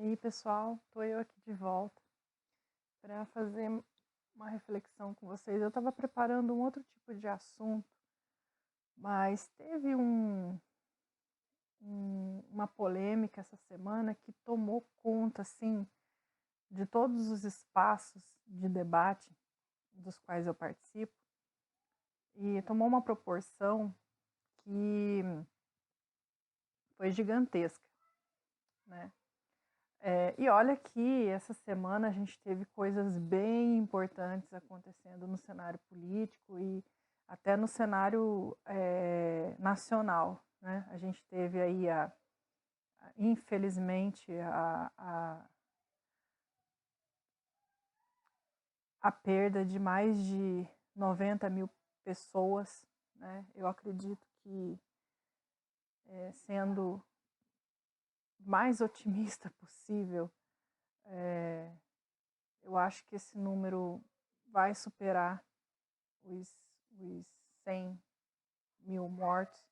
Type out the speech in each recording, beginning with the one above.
aí, pessoal, estou eu aqui de volta para fazer uma reflexão com vocês. Eu estava preparando um outro tipo de assunto, mas teve uma polêmica essa semana que tomou conta, assim, de todos os espaços de debate dos quais eu participo e tomou uma proporção que foi gigantesca, né? E olha que essa semana a gente teve coisas bem importantes acontecendo no cenário político e até no cenário nacional, né? A gente teve aí, infelizmente, a perda de mais de 90 mil pessoas, né? Eu acredito que, sendo mais otimista possível, eu acho que esse número vai superar os 100 mil mortos,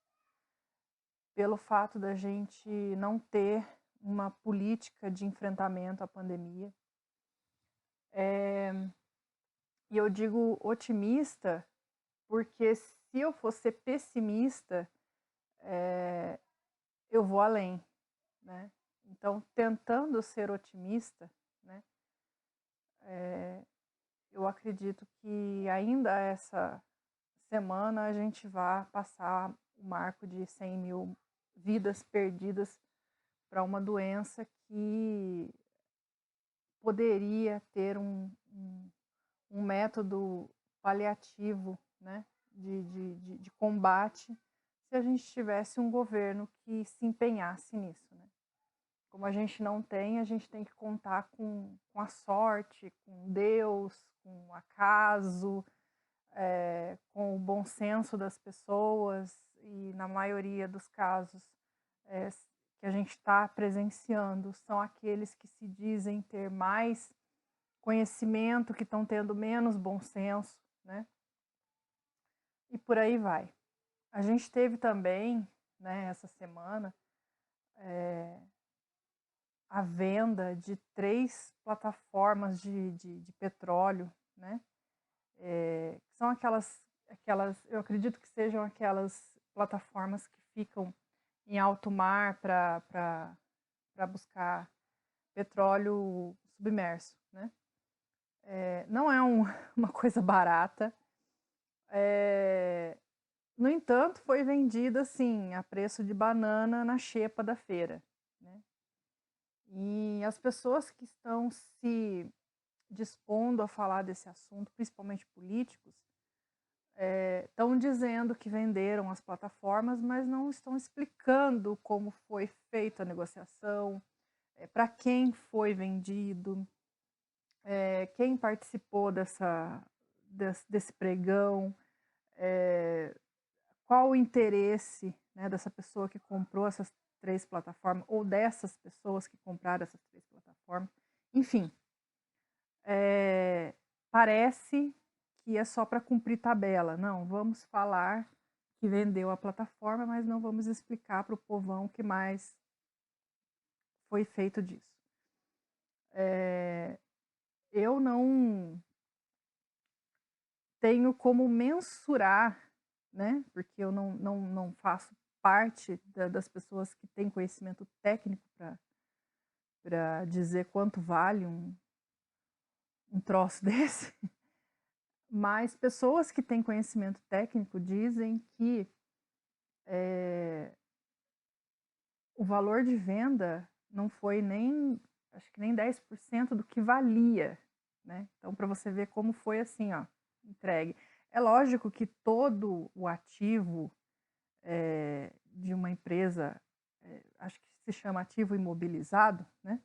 pelo fato da gente não ter uma política de enfrentamento à pandemia. E eu digo otimista porque, se eu fosse pessimista, eu vou além, né? Então, tentando ser otimista, né, eu acredito que ainda essa semana a gente vai passar o marco de 100 mil vidas perdidas para uma doença que poderia ter um método paliativo, né, de combate, se a gente tivesse um governo que se empenhasse nisso, né? Como a gente não tem, a gente tem que contar com a sorte, com Deus, com o acaso, com o bom senso das pessoas, e na maioria dos casos que a gente está presenciando são aqueles que se dizem ter mais conhecimento, que estão tendo menos bom senso, né? E por aí vai. A gente teve também, né, essa semana, a venda de 3 plataformas de petróleo, né? São aquelas, eu acredito que sejam aquelas plataformas que ficam em alto mar para buscar petróleo submerso, né? Não é uma coisa barata. No entanto, foi vendida assim, a preço de banana na xepa da feira, né? E as pessoas que estão se dispondo a falar desse assunto, principalmente políticos, estão dizendo que venderam as plataformas, mas não estão explicando como foi feita a negociação, para quem foi vendido, quem participou desse pregão, qual o interesse, né, dessa pessoa que comprou essas 3 plataformas, ou dessas pessoas que compraram essas 3 plataformas. Enfim, parece que é só para cumprir tabela. Não, vamos falar que vendeu a plataforma, mas não vamos explicar para o povão o que mais foi feito disso. Eu não tenho como mensurar, né, porque eu não faço parte das pessoas que têm conhecimento técnico para dizer quanto vale um troço desse, mas pessoas que têm conhecimento técnico dizem que o valor de venda não foi nem, acho que nem 10% do que valia, né? Então, para você ver como foi assim, ó, entregue. É lógico que todo o ativo de uma empresa, acho que se chama ativo imobilizado, né?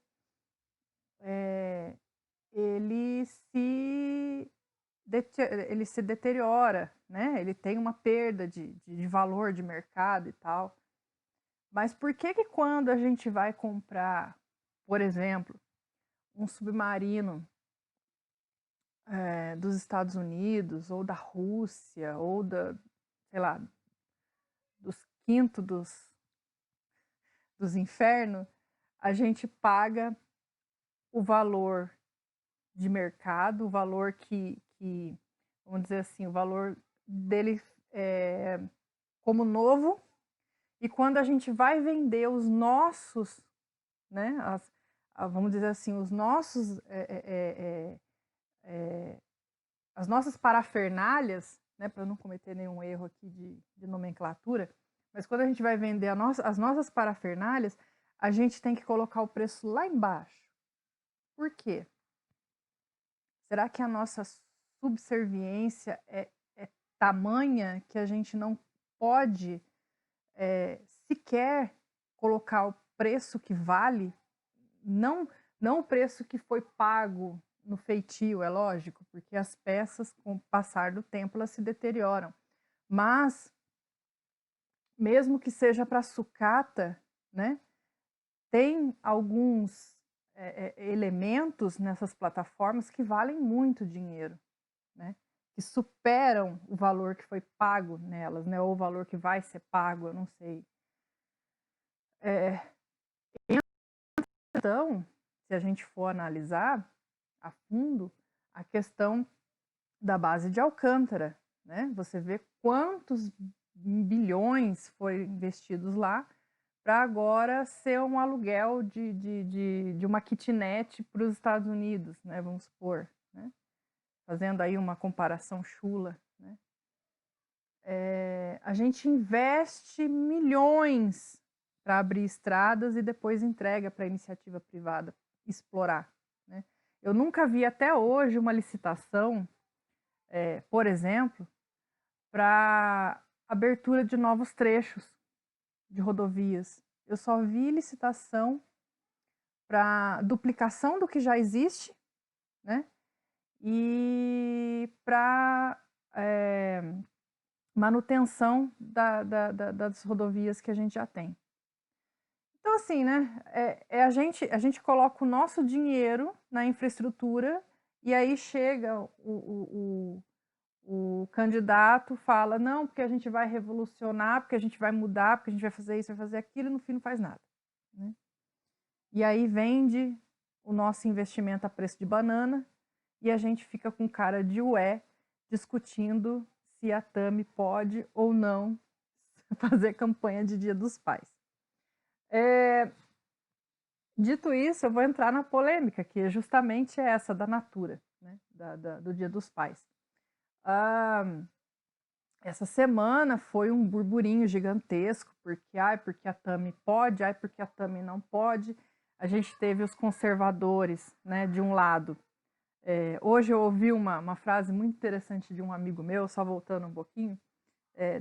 Ele se deteriora, né? Ele tem uma perda de valor de mercado e tal. Mas por que quando a gente vai comprar, por exemplo, um submarino dos Estados Unidos, ou da Rússia, ou sei lá, dos quintos dos infernos, a gente paga o valor de mercado, o valor que vamos dizer assim, o valor dele como novo, e quando a gente vai vender os nossos, né, vamos dizer assim, os nossos, as nossas parafernálias, né, para não cometer nenhum erro aqui de nomenclatura, mas quando a gente vai vender as nossas parafernálias, a gente tem que colocar o preço lá embaixo. Por quê? Será que a nossa subserviência é tamanha que a gente não pode sequer colocar o preço que vale? Não o preço que foi pago no feitio, é lógico, porque as peças, com o passar do tempo, elas se deterioram. Mas, mesmo que seja para sucata, né, tem alguns elementos nessas plataformas que valem muito dinheiro, né, que superam o valor que foi pago nelas, né, ou o valor que vai ser pago, eu não sei. Então, se a gente for analisar a fundo, a questão da base de Alcântara, né? Você vê quantos bilhões foram investidos lá para agora ser um aluguel de uma kitnet para os Estados Unidos, né? Vamos supor, né? Fazendo aí uma comparação chula, né? A gente investe milhões para abrir estradas e depois entrega para a iniciativa privada explorar, né? Eu nunca vi até hoje uma licitação, por exemplo, para abertura de novos trechos de rodovias. Eu só vi licitação para duplicação do que já existe, né? E para manutenção das rodovias que a gente já tem. Então, assim, né? A gente coloca o nosso dinheiro na infraestrutura e aí chega o candidato, fala, não, porque a gente vai revolucionar, porque a gente vai mudar, porque a gente vai fazer isso, vai fazer aquilo, e no fim não faz nada, né? E aí vende o nosso investimento a preço de banana e a gente fica com cara de ué, discutindo se a Tami pode ou não fazer campanha de Dia dos Pais. Dito isso, eu vou entrar na polêmica, que é justamente essa da Natura, né? Do Dia dos Pais. Essa semana foi um burburinho gigantesco, porque a Tami pode, porque a Tami não pode. A gente teve os conservadores, né, de um lado. Hoje eu ouvi uma frase muito interessante de um amigo meu, só voltando um pouquinho,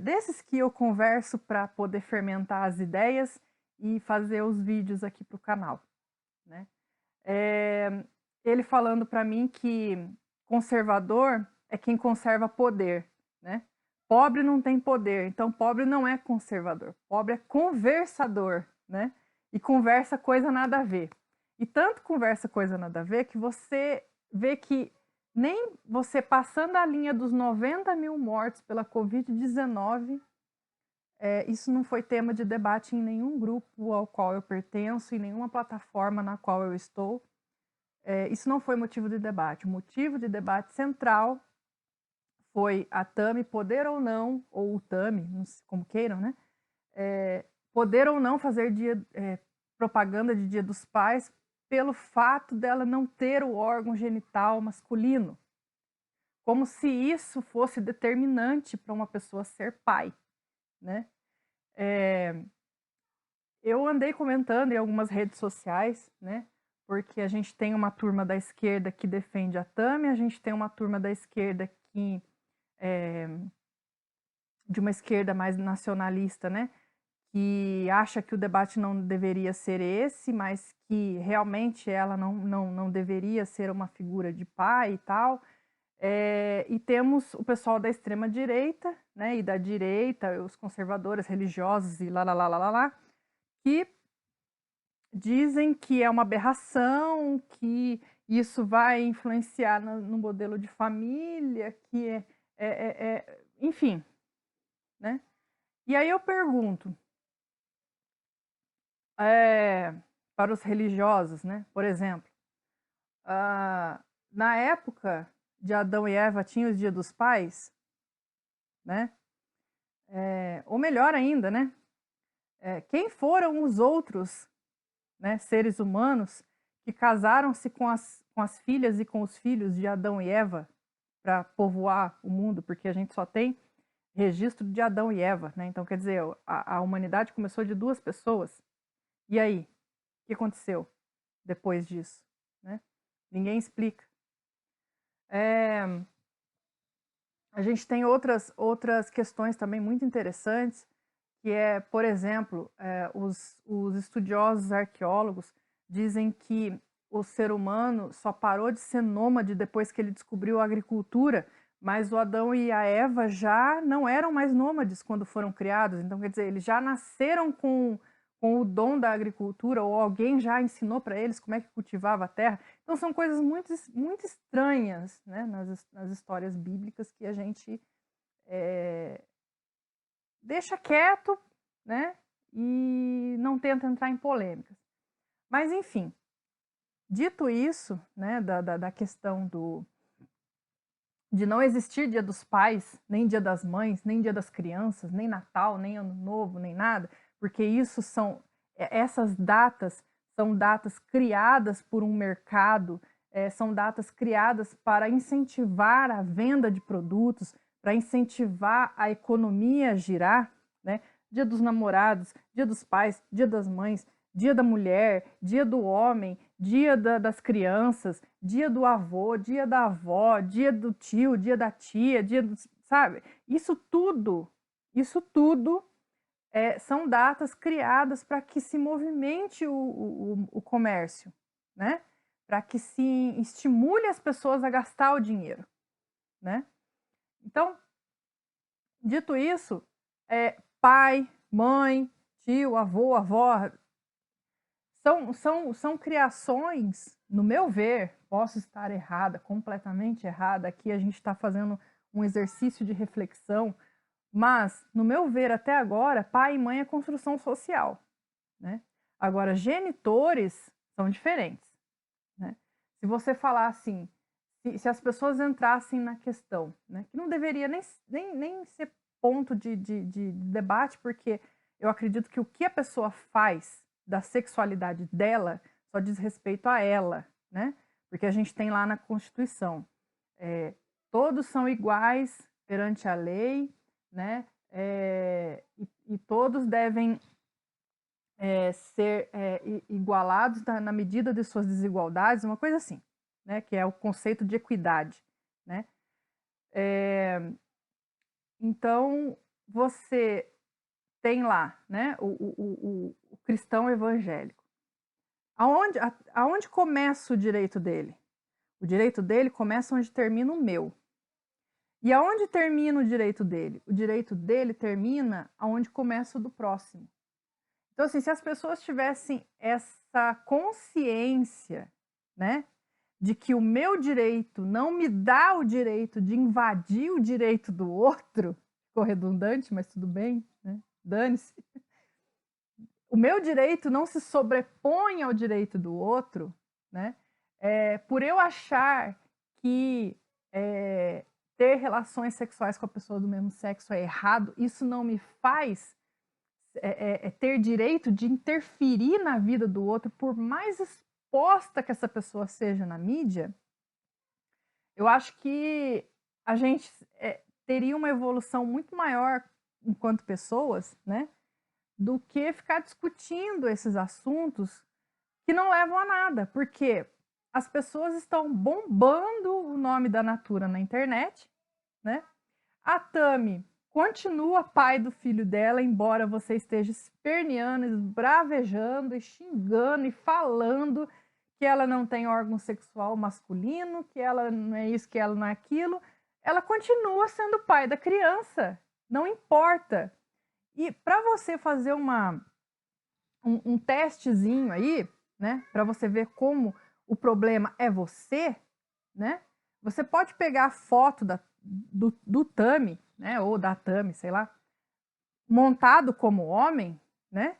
desses que eu converso para poder fermentar as ideias e fazer os vídeos aqui para o canal, né? Ele falando para mim que conservador é quem conserva poder, né? Pobre não tem poder, então pobre não é conservador, pobre é conversador, né? E conversa coisa nada a ver. E tanto conversa coisa nada a ver que você vê que nem você passando a linha dos 90 mil mortos pela Covid-19, isso não foi tema de debate em nenhum grupo ao qual eu pertenço, em nenhuma plataforma na qual eu estou. Isso não foi motivo de debate. O motivo de debate central foi a Tami poder ou não, ou o Tami, como queiram, né? Poder ou não fazer propaganda de Dia dos Pais pelo fato dela não ter o órgão genital masculino. Como se isso fosse determinante para uma pessoa ser pai, né? Eu andei comentando em algumas redes sociais, né? Porque a gente tem uma turma da esquerda que defende a Tami, a gente tem uma turma da esquerda que de uma esquerda mais nacionalista, né? Que acha que o debate não deveria ser esse, mas que realmente ela não deveria ser uma figura de pai e tal. E temos o pessoal da extrema direita, né? E da direita, os conservadores religiosos e lá, que dizem que é uma aberração, que isso vai influenciar no modelo de família, que enfim, né? E aí eu pergunto, para os religiosos, né? Por exemplo, Na época de Adão e Eva tinha o Dia dos Pais, né? Ou melhor ainda, né? Quem foram os outros, né, seres humanos que casaram-se com as filhas e com os filhos de Adão e Eva para povoar o mundo? Porque a gente só tem registro de Adão e Eva, né? Então, quer dizer, a humanidade começou de 2 pessoas. E aí? O que aconteceu depois disso, né? Ninguém explica. A gente tem outras questões também muito interessantes, que é, por exemplo, os estudiosos arqueólogos dizem que o ser humano só parou de ser nômade depois que ele descobriu a agricultura, mas o Adão e a Eva já não eram mais nômades quando foram criados. Então, quer dizer, eles já nasceram com o dom da agricultura, ou alguém já ensinou para eles como é que cultivava a terra. Então, são coisas muito, muito estranhas, né, nas histórias bíblicas, que a gente deixa quieto, né, e não tenta entrar em polêmicas. Mas, enfim, dito isso, né, da questão de não existir Dia dos Pais, nem Dia das Mães, nem Dia das Crianças, nem Natal, nem Ano Novo, nem nada, porque essas datas são datas criadas por um mercado, são datas criadas para incentivar a venda de produtos, para incentivar a economia a girar, né? Dia dos Namorados, Dia dos Pais, Dia das Mães, Dia da Mulher, Dia do Homem, Dia das Crianças, Dia do avô, Dia da avó, Dia do tio, Dia da tia, sabe? Isso tudo são datas criadas para que se movimente o comércio, né? Para que se estimule as pessoas a gastar o dinheiro, né? Então, dito isso, pai, mãe, tio, avô, avó, são criações, no meu ver, posso estar errada, completamente errada, aqui a gente está fazendo um exercício de reflexão, mas, no meu ver, até agora, pai e mãe é construção social, né? Agora, genitores são diferentes, né? Se você falar assim, se as pessoas entrassem na questão, né, que não deveria nem ser ponto de debate, porque eu acredito que o que a pessoa faz da sexualidade dela só diz respeito a ela, né? Porque a gente tem lá na Constituição, todos são iguais perante a lei, né? E todos devem ser igualados na medida de suas desigualdades, uma coisa assim, né? Que é o conceito de equidade, né? Então, você tem lá, né, o cristão evangélico. Aonde começa o direito dele? O direito dele começa onde termina o meu. E aonde termina o direito dele? O direito dele termina aonde começa o do próximo. Então, assim, se as pessoas tivessem essa consciência, né, de que o meu direito não me dá o direito de invadir o direito do outro, ficou redundante, mas tudo bem, né? Dane-se. O meu direito não se sobrepõe ao direito do outro, né? Por eu achar que ter relações sexuais com a pessoa do mesmo sexo é errado, isso não me faz ter direito de interferir na vida do outro, por mais exposta que essa pessoa seja na mídia. Eu acho que a gente teria uma evolução muito maior enquanto pessoas, né, do que ficar discutindo esses assuntos que não levam a nada, porque as pessoas estão bombando o nome da Natura na internet, né? A Tami continua pai do filho dela, embora você esteja esperneando, esbravejando, e xingando e falando que ela não tem órgão sexual masculino, que ela não é isso, que ela não é aquilo. Ela continua sendo pai da criança, não importa. E para você fazer um testezinho aí, né, para você ver como o problema é você, né, você pode pegar a foto do Tami, né, ou da Tami, sei lá, montado como homem, né,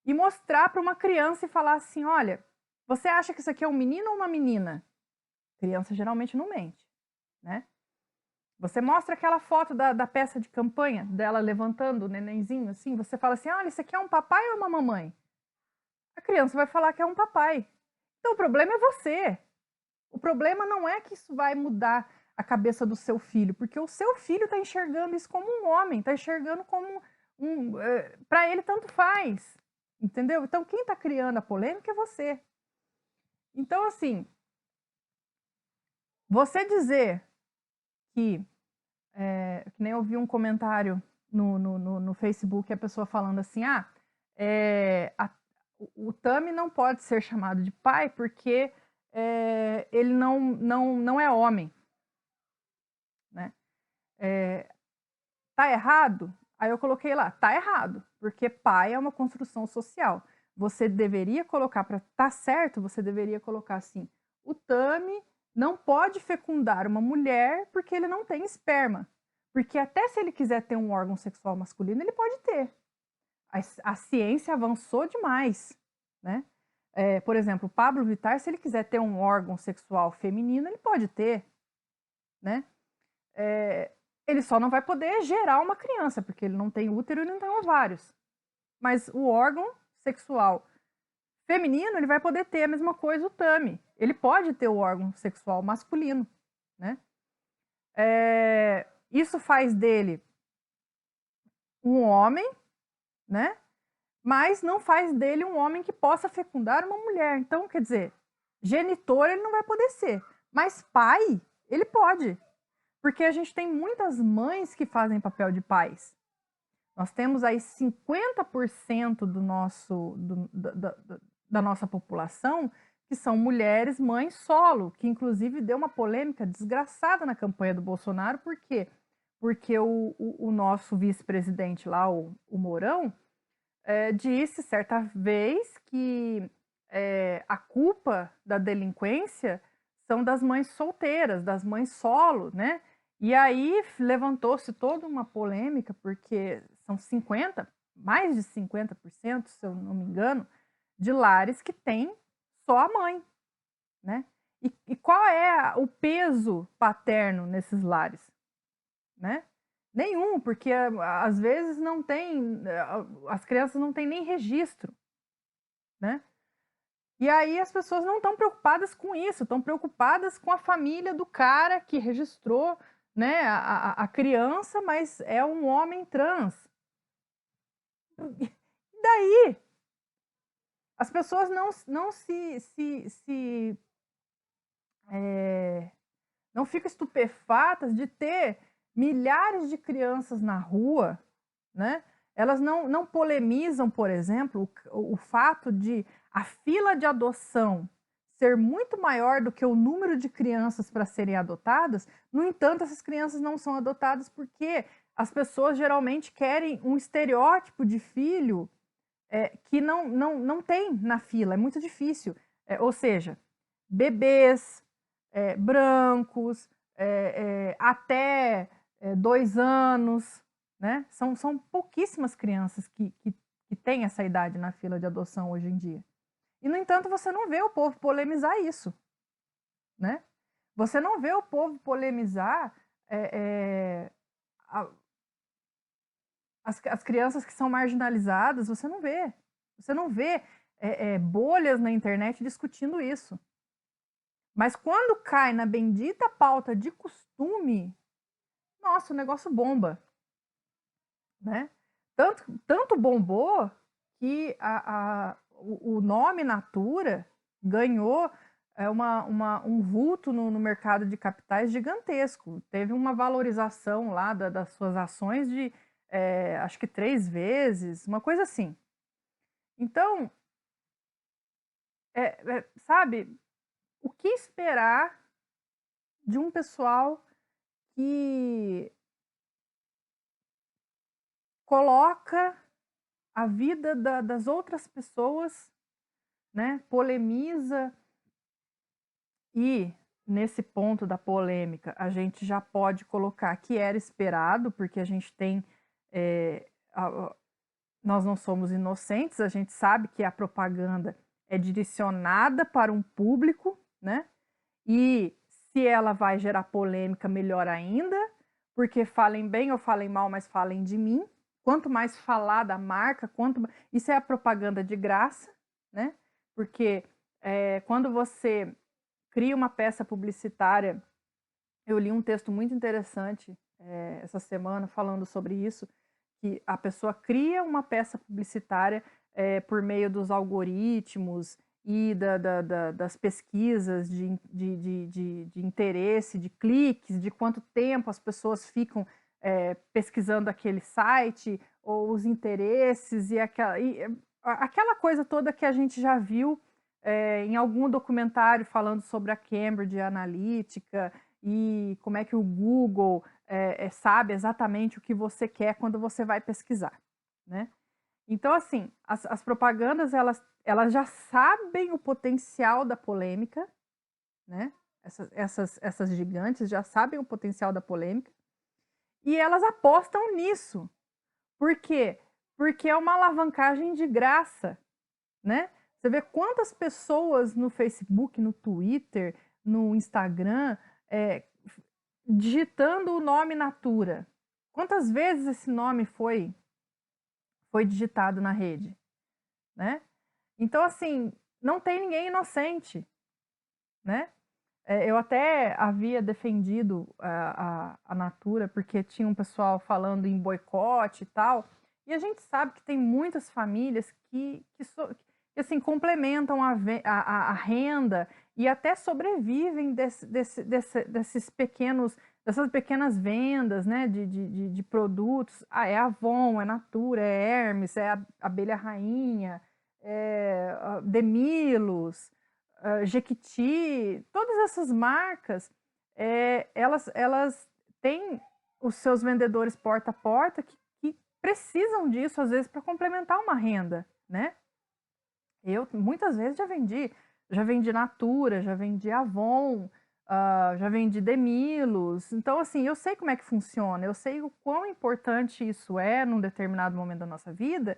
e mostrar para uma criança e falar assim, olha, você acha que isso aqui é um menino ou uma menina? Criança geralmente não mente, né? Você mostra aquela foto da peça de campanha dela levantando o nenenzinho assim, você fala assim: olha, isso aqui é um papai ou uma mamãe? A criança vai falar que é um papai. Então o problema é você. O problema não é que isso vai mudar a cabeça do seu filho, porque o seu filho está enxergando isso como um homem, está enxergando como para ele tanto faz, entendeu? Então quem está criando a polêmica é você. Então assim, você dizer que nem eu vi um comentário no Facebook, a pessoa falando assim, o Tami não pode ser chamado de pai porque ele não é homem, né? Tá errado? Aí eu coloquei lá, tá errado, porque pai é uma construção social. Você deveria colocar, para tá certo, você deveria colocar assim, o Tami não pode fecundar uma mulher porque ele não tem esperma. Porque até se ele quiser ter um órgão sexual masculino, ele pode ter. A ciência avançou demais, né? Por exemplo, o Pablo Vittar, se ele quiser ter um órgão sexual feminino, ele pode ter, né? Ele só não vai poder gerar uma criança, porque ele não tem útero e não tem ovários. Mas o órgão sexual feminino, ele vai poder ter a mesma coisa, o Tami. Ele pode ter o órgão sexual masculino, né? Isso faz dele um homem, né? Mas não faz dele um homem que possa fecundar uma mulher. Então, quer dizer, genitor ele não vai poder ser, mas pai, ele pode. Porque a gente tem muitas mães que fazem papel de pais. Nós temos aí 50% da nossa população que são mulheres mães solo, que inclusive deu uma polêmica desgraçada na campanha do Bolsonaro. Por quê? Porque o nosso vice-presidente lá, o Mourão, disse certa vez que a culpa da delinquência são das mães solteiras, das mães solo, né? E aí levantou-se toda uma polêmica, porque são mais de 50%, se eu não me engano, de lares que têm só a mãe, né? E qual é o peso paterno nesses lares, né? Nenhum, porque às vezes não tem, as crianças não têm nem registro, né? E aí as pessoas não estão preocupadas com isso, estão preocupadas com a família do cara que registrou, né, a criança, mas é um homem trans. E daí? As pessoas não ficam estupefatas de ter milhares de crianças na rua, né? Elas não polemizam, por exemplo, o fato de a fila de adoção ser muito maior do que o número de crianças para serem adotadas. No entanto, essas crianças não são adotadas porque as pessoas geralmente querem um estereótipo de filho que não tem na fila, é muito difícil. Ou seja, bebês brancos, até 2 anos, né? São pouquíssimas crianças que têm essa idade na fila de adoção hoje em dia. E, no entanto, você não vê o povo polemizar isso, né? Você não vê o povo polemizar as crianças que são marginalizadas, você não vê. Você não vê bolhas na internet discutindo isso. Mas quando cai na bendita pauta de costume, nossa, o negócio bomba, né? Tanto bombou que o nome Natura ganhou um vulto no mercado de capitais gigantesco. Teve uma valorização lá das suas ações de acho que 3 vezes, uma coisa assim. Então, sabe, o que esperar de um pessoal que coloca a vida das outras pessoas, né, polemiza, e nesse ponto da polêmica a gente já pode colocar que era esperado, porque a gente tem nós não somos inocentes, a gente sabe que a propaganda é direcionada para um público, né? E Se ela vai gerar polêmica, melhor ainda, porque falem bem ou falem mal, mas falem de mim. Quanto mais falar da marca, isso é a propaganda de graça, né? Porque quando você cria uma peça publicitária, eu li um texto muito interessante essa semana falando sobre isso, que a pessoa cria uma peça publicitária por meio dos algoritmos e das pesquisas de interesse, de cliques, de quanto tempo as pessoas ficam pesquisando aquele site, ou os interesses, e aquela coisa toda que a gente já viu em algum documentário falando sobre a Cambridge Analytica, e como é que o Google sabe exatamente o que você quer quando você vai pesquisar, né? Então, assim, as propagandas, elas já sabem o potencial da polêmica, né? Essas gigantes já sabem o potencial da polêmica, e elas apostam nisso. Por quê? Porque é uma alavancagem de graça, né? Você vê quantas pessoas no Facebook, no Twitter, no Instagram, digitando o nome Natura. Quantas vezes esse nome foi digitado na rede, né? Então, assim, não tem ninguém inocente, né? Eu até havia defendido a Natura, porque tinha um pessoal falando em boicote e tal, e a gente sabe que tem muitas famílias que assim, complementam a renda e até sobrevivem dessas pequenas vendas, né, de produtos. É Avon, é Natura, é Hermes, é a Abelha Rainha, é Demilos, Jequiti, todas essas marcas, elas têm os seus vendedores porta a porta que precisam disso, às vezes, para complementar uma renda, né? Eu, muitas vezes, já vendi Natura, já vendi Avon, já vendi Demilos. Então, assim, eu sei como é que funciona, eu sei o quão importante isso é num determinado momento da nossa vida,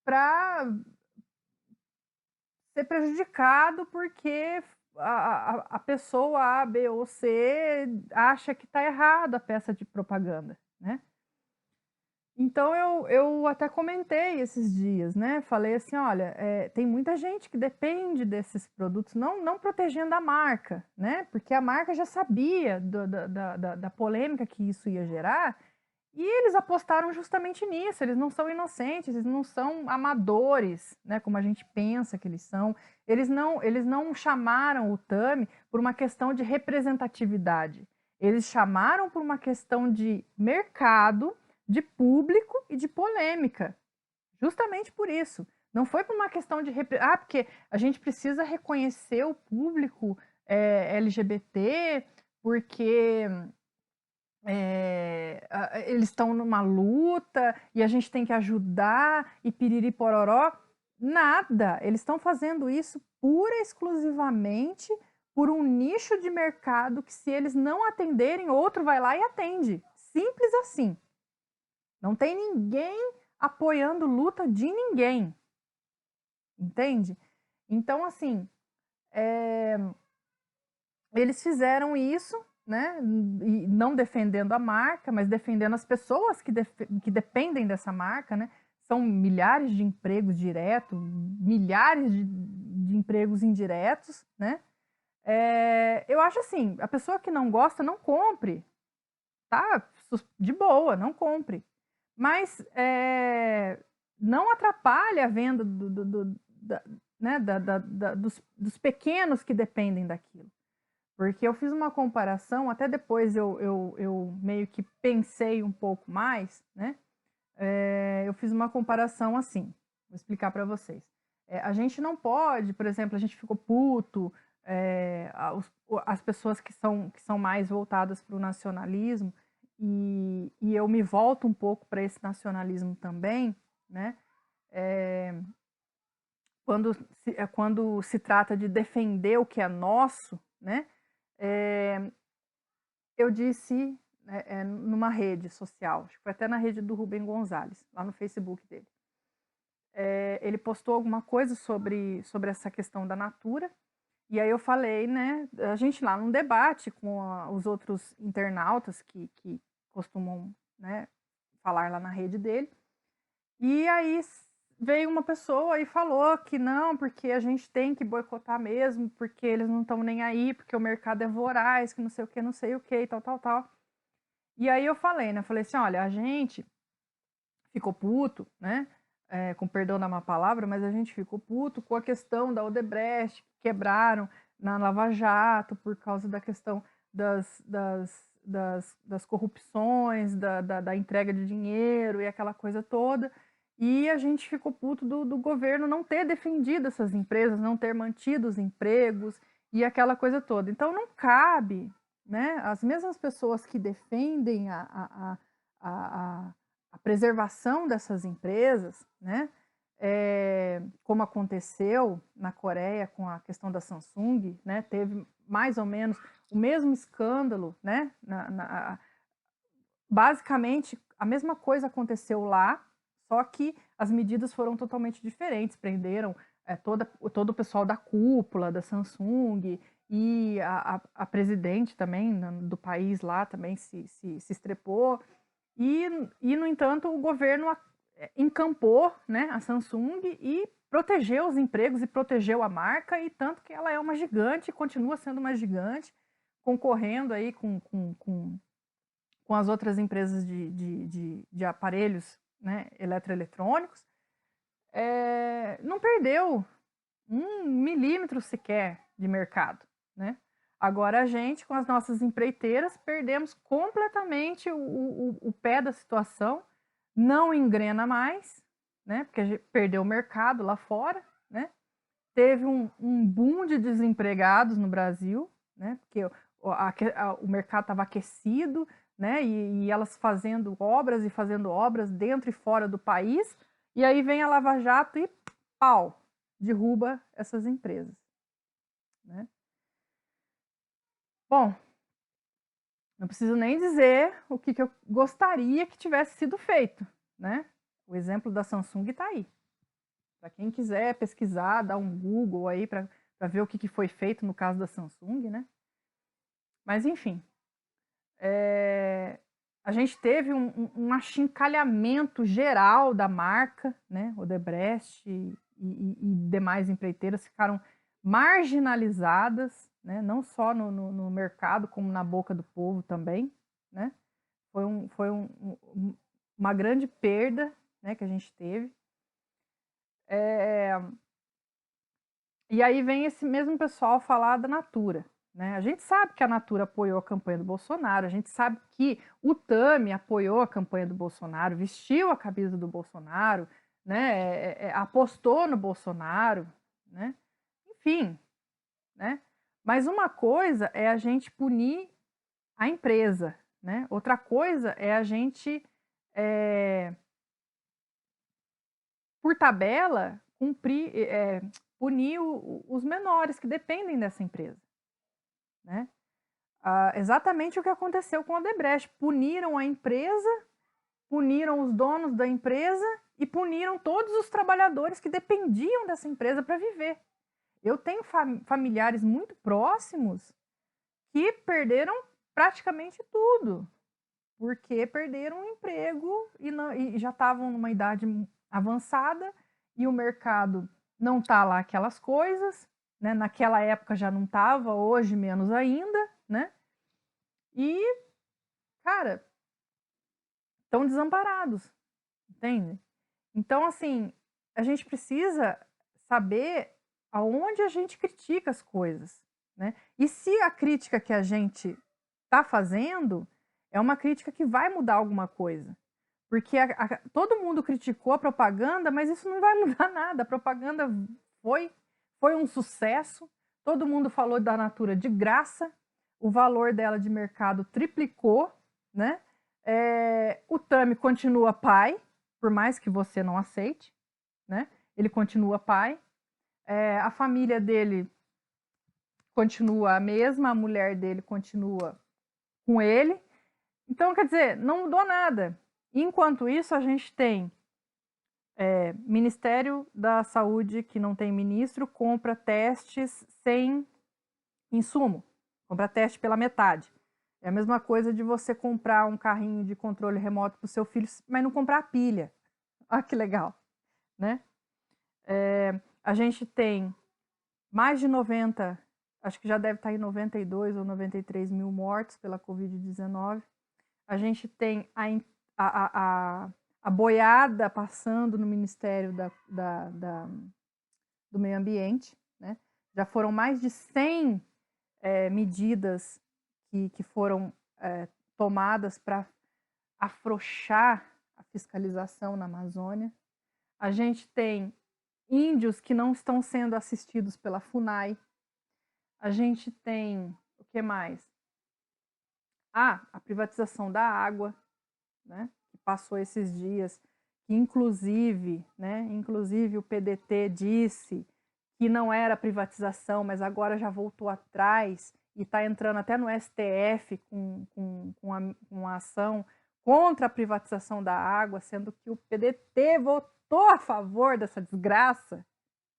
para ser prejudicado porque a pessoa A, B ou C acha que está errado a peça de propaganda, né? Então eu até comentei esses dias, né? Falei assim, olha, tem muita gente que depende desses produtos, não protegendo a marca, né? Porque a marca já sabia da polêmica que isso ia gerar, e eles apostaram justamente nisso. Eles não são inocentes, eles não são amadores, né, como a gente pensa que eles são. Eles não chamaram o Tami por uma questão de representatividade. Eles chamaram por uma questão de mercado, de público e de polêmica. Justamente por isso. Não foi por uma questão de... porque a gente precisa reconhecer o público LGBT, porque eles estão numa luta e a gente tem que ajudar e piriri pororó. Nada. Eles estão fazendo isso pura e exclusivamente por um nicho de mercado que, se eles não atenderem, outro vai lá e atende. Simples assim. Não tem ninguém apoiando luta de ninguém. Entende? Então, assim, eles fizeram isso, né? E não defendendo a marca, mas defendendo as pessoas que dependem dessa marca, né? São milhares de empregos diretos, milhares de empregos indiretos, né? Eu acho assim, a pessoa que não gosta, não compre, tá? De boa, não compre. Mas não atrapalhe a venda né, dos pequenos que dependem daquilo. Porque eu fiz uma comparação, até depois eu meio que pensei um pouco mais, né? Eu fiz uma comparação assim, vou explicar para vocês. A gente não pode, por exemplo, a gente ficou puto, as pessoas que são mais voltadas para o nacionalismo, e eu me volto um pouco para esse nacionalismo também, né? Quando se trata de defender o que é nosso, né? Eu disse numa rede social, acho que foi até na rede do Rubem Gonzalez, lá no Facebook dele. Ele postou alguma coisa sobre essa questão da Natura, E aí eu falei, né, a gente lá num debate com os outros internautas que costumam, né, falar lá na rede dele. E aí veio uma pessoa e falou que não, porque a gente tem que boicotar mesmo, porque eles não estão nem aí, porque o mercado é voraz, que não sei o que, não sei o que, tal, tal, tal. E aí eu falei, né, falei assim, olha, a gente ficou puto, né, com perdão da má palavra, mas a gente ficou puto com a questão da Odebrecht, que quebraram na Lava Jato por causa da questão das corrupções, da entrega de dinheiro e aquela coisa toda. E a gente ficou puto do governo não ter defendido essas empresas, não ter mantido os empregos e aquela coisa toda. Então não cabe, né, as mesmas pessoas que defendem a preservação dessas empresas, né, como aconteceu na Coreia com a questão da Samsung, né, teve mais ou menos o mesmo escândalo, né, basicamente a mesma coisa aconteceu lá, só que as medidas foram totalmente diferentes, prenderam todo o pessoal da cúpula da Samsung e a presidente também do país lá também se estrepou. E, no entanto, o governo encampou, né, a Samsung e protegeu os empregos e protegeu a marca, e tanto que ela é uma gigante, continua sendo uma gigante, concorrendo aí com as outras empresas de aparelhos, né, eletroeletrônicos. Não perdeu 1 milímetro sequer de mercado, né? Agora a gente, com as nossas empreiteiras, perdemos completamente o pé da situação, não engrena mais, né? Porque a gente perdeu o mercado lá fora, né? Teve um boom de desempregados no Brasil, né? Porque o mercado estava aquecido, né? E elas fazendo obras dentro e fora do país, e aí vem a Lava Jato e pau, derruba essas empresas, né? Bom, não preciso nem dizer o que eu gostaria que tivesse sido feito, né? O exemplo da Samsung está aí. Para quem quiser pesquisar, dar um Google aí para ver o que foi feito no caso da Samsung, né? Mas enfim, a gente teve um achincalhamento geral da marca, né? Odebrecht e demais empreiteiras ficaram marginalizadas, né? Não só no mercado, como na boca do povo também, né? Foi uma grande perda, né, que a gente teve. E aí vem esse mesmo pessoal falar da Natura. Né? A gente sabe que a Natura apoiou a campanha do Bolsonaro, a gente sabe que o Tami apoiou a campanha do Bolsonaro, vestiu a camisa do Bolsonaro, né? Apostou no Bolsonaro, né? Enfim, né? Mas uma coisa é a gente punir a empresa, né? Outra coisa é a gente, por tabela, punir os menores que dependem dessa empresa, né? Exatamente o que aconteceu com a Odebrecht. Puniram a empresa, puniram os donos da empresa e puniram todos os trabalhadores que dependiam dessa empresa para viver. Eu tenho familiares muito próximos que perderam praticamente tudo, porque perderam o emprego e já estavam numa idade avançada e o mercado não está lá aquelas coisas, né? Naquela época já não estava, hoje menos ainda, né? E, cara, estão desamparados, entende? Então, assim, a gente precisa saber aonde a gente critica as coisas, né? E se a crítica que a gente está fazendo é uma crítica que vai mudar alguma coisa. Porque todo mundo criticou a propaganda, mas isso não vai mudar nada. A propaganda foi um sucesso, todo mundo falou da Natura de graça, o valor dela de mercado triplicou, né? O Tami continua pai, por mais que você não aceite, né? Ele continua pai. A família dele continua a mesma, a mulher dele continua com ele. Então, quer dizer, não mudou nada. Enquanto isso, a gente tem Ministério da Saúde, que não tem ministro, compra testes sem Insumo, compra teste pela metade. É a mesma coisa de você comprar um carrinho de controle remoto para o seu filho, mas não comprar pilha. Olha que legal, né? A gente tem mais de 90, acho que já deve estar em 92 ou 93 mil mortos pela Covid-19. A gente tem a boiada passando no Ministério do Meio Ambiente, né? Já foram mais de 100 medidas que foram tomadas para afrouxar a fiscalização na Amazônia. A gente tem índios que não estão sendo assistidos pela FUNAI. A gente tem o que mais? A privatização da água, né? Que passou esses dias, que inclusive o PDT disse que não era privatização, mas agora já voltou atrás e está entrando até no STF com uma ação contra a privatização da água, sendo que o PDT votou a favor dessa desgraça,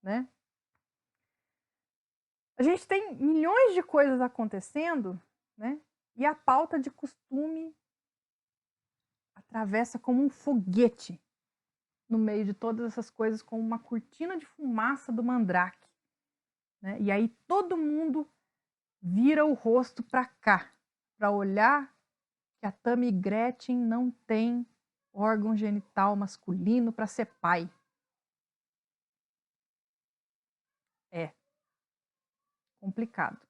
né? A gente tem milhões de coisas acontecendo, né? E a pauta de costume atravessa como um foguete no meio de todas essas coisas, como uma cortina de fumaça do mandrake, né? E aí todo mundo vira o rosto para cá, para olhar que a Tammy Gretchen não tem órgão genital masculino para ser pai. É complicado.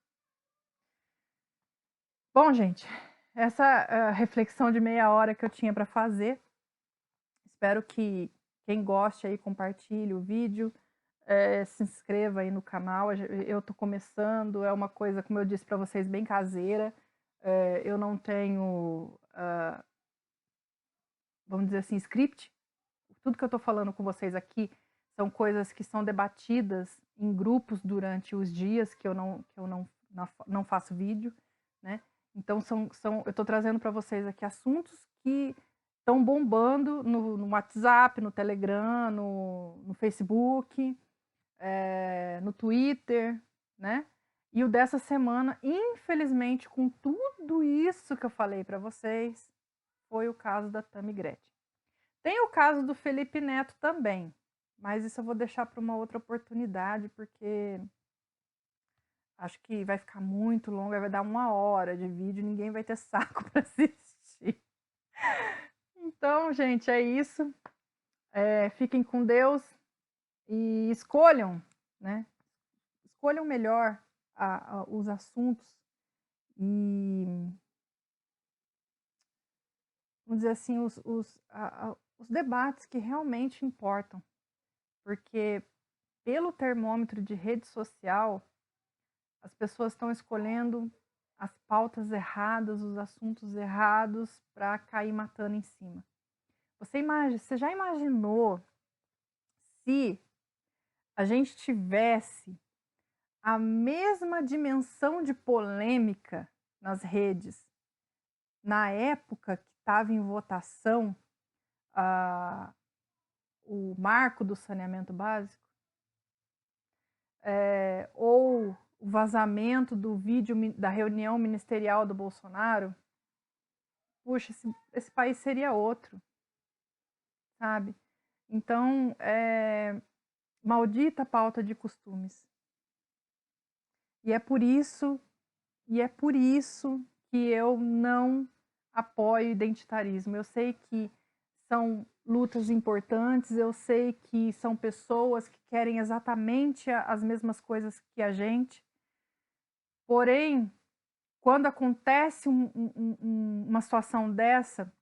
Bom, gente, essa é a reflexão de meia hora que eu tinha para fazer. Espero que quem goste aí compartilhe o vídeo, se inscreva aí no canal. Eu estou começando, é uma coisa, como eu disse para vocês, bem caseira. Eu não tenho, vamos dizer assim, script. Tudo que eu estou falando com vocês aqui são coisas que são debatidas em grupos durante os dias que eu não faço vídeo, né? Então, eu estou trazendo para vocês aqui assuntos que estão bombando no WhatsApp, no Telegram, no Facebook, no Twitter, né? E o dessa semana, infelizmente, com tudo isso que eu falei para vocês, foi o caso da Tammy Gretchen. Tem o caso do Felipe Neto também, mas isso eu vou deixar para uma outra oportunidade, porque acho que vai ficar muito longo, vai dar 1 hora de vídeo, ninguém vai ter saco para assistir. Então, gente, é isso. Fiquem com Deus e escolham, né? Escolham melhor os assuntos e, vamos dizer assim, os debates que realmente importam. Porque pelo termômetro de rede social, as pessoas estão escolhendo as pautas erradas, os assuntos errados para cair matando em cima. Você já imaginou se a gente tivesse a mesma dimensão de polêmica nas redes na época que estava em votação o marco do saneamento básico? Ou o vazamento do vídeo da reunião ministerial do Bolsonaro? Puxa, esse país seria outro, sabe? Então, maldita pauta de costumes. E é por isso que eu não apoio identitarismo. Eu sei que são lutas importantes, eu sei que são pessoas que querem exatamente as mesmas coisas que a gente. Porém, quando acontece uma situação dessa,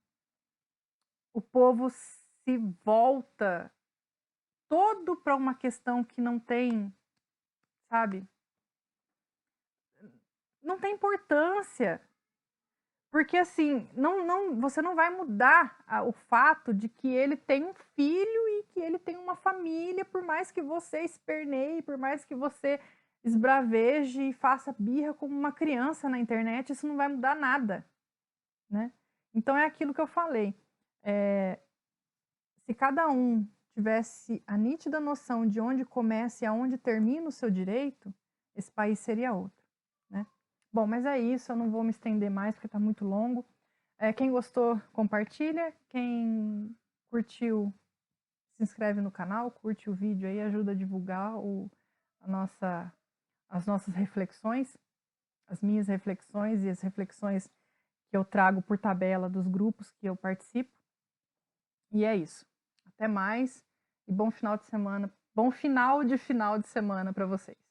o povo se volta todo para uma questão que não tem, sabe? Não tem importância. Porque assim, você não vai mudar o fato de que ele tem um filho e que ele tem uma família, por mais que você esperneie, por mais que você esbraveje e faça birra como uma criança na internet, isso não vai mudar nada, né? Então é aquilo que eu falei. Se cada um tivesse a nítida noção de onde começa e aonde termina o seu direito, esse país seria outro, né? Bom, mas é isso, eu não vou me estender mais porque está muito longo. Quem gostou, compartilha. Quem curtiu, se inscreve no canal, curte o vídeo aí, ajuda a divulgar as nossas reflexões, as minhas reflexões e as reflexões que eu trago por tabela dos grupos que eu participo. E é isso. Até mais e bom final de semana. Bom final de semana para vocês.